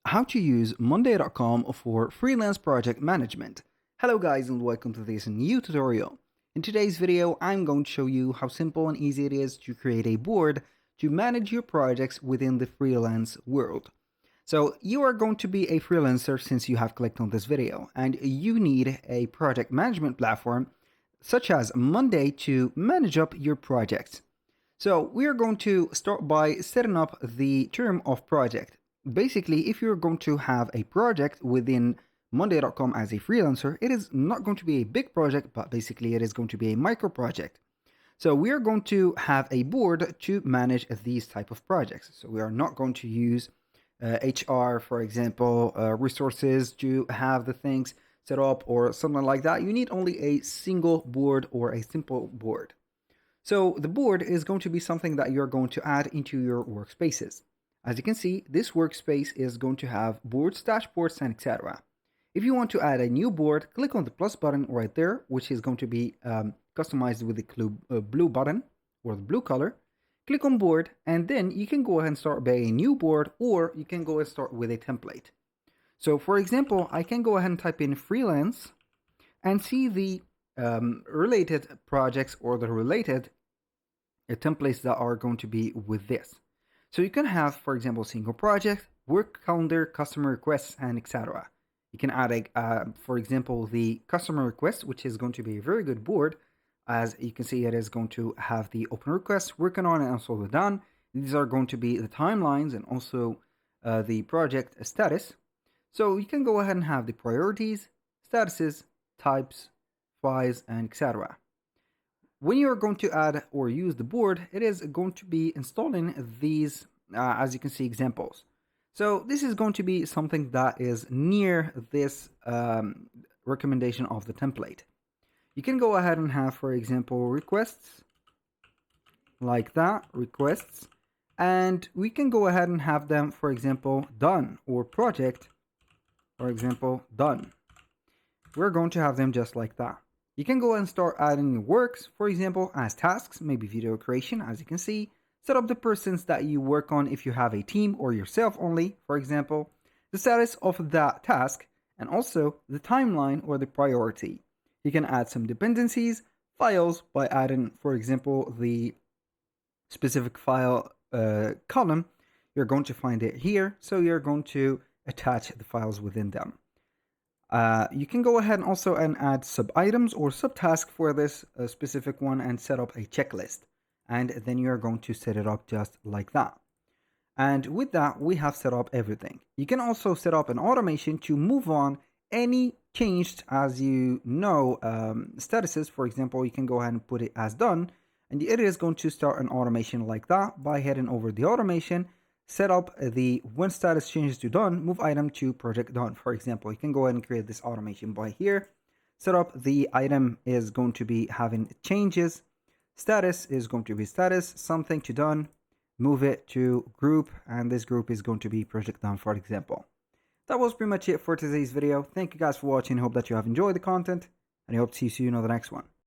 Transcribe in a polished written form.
how to use Monday.com for freelance project management. Hello guys and welcome to this new tutorial. In today's video, I'm going to show you how simple and easy it is to create a board to manage your projects within the freelance world. So you are going to be a freelancer since you have clicked on this video, and you need a project management platform such as Monday to manage up your projects. So we are going to start by setting up the term of project. Basically, if you're going to have a project within Monday.com as a freelancer, it is not going to be a big project, but basically it is going to be a micro project. So we are going to have a board to manage these type of projects. So we are not going to use HR, for example, resources to have the things set up or something like that. You need only a single board or a simple board. So the board is going to be something that you're going to add into your workspaces. As you can see, this workspace is going to have boards, dashboards, and etc. If you want to add a new board, click on the plus button right there, which is going to be customized with the blue button or the blue color. Click on board, and then you can go ahead and start by a new board, or you can go and start with a template. So for example, I can go ahead and type in freelance and see the related projects or the related templates that are going to be with this. So you can have, for example, single project, work calendar, customer requests, and etc. You can add, for example, the customer request, which is going to be a very good board. As you can see, it is going to have the open requests, working on, and also the done. These are going to be the timelines and also the project status. So you can go ahead and have the priorities, statuses, types, files, and etc. When you're going to add or use the board, it is going to be installing these, as you can see, examples. So this is going to be something that is near this recommendation of the template. You can go ahead and have, for example, requests, like that, requests, and we can go ahead and have them, for example, done, or project, for example, done. We're going to have them just like that. You can go and start adding your works, for example, as tasks, maybe video creation, as you can see. Set up the persons that you work on if you have a team or yourself only, for example, the status of that task, and also the timeline or the priority. You can add some dependencies, files by adding, for example, the specific file column. You're going to find it here, so you're going to attach the files within them. You can go ahead and also add sub-items or subtasks for this specific one and set up a checklist. And then you're going to set it up just like that. And with that, we have set up everything. You can also set up an automation to move on any changed, as you know, statuses. For example, you can go ahead and put it as done. And it is going to start an automation like that by heading over the automation. Set up the when status changes to done, move item to project done. For example, you can go ahead and create this automation by here. Set up the item is going to be having changes. Status is going to be status, something to done. Move it to group, and this group is going to be project done, for example. That was pretty much it for today's video. Thank you guys for watching. Hope that you have enjoyed the content, and I hope to see you in the next one.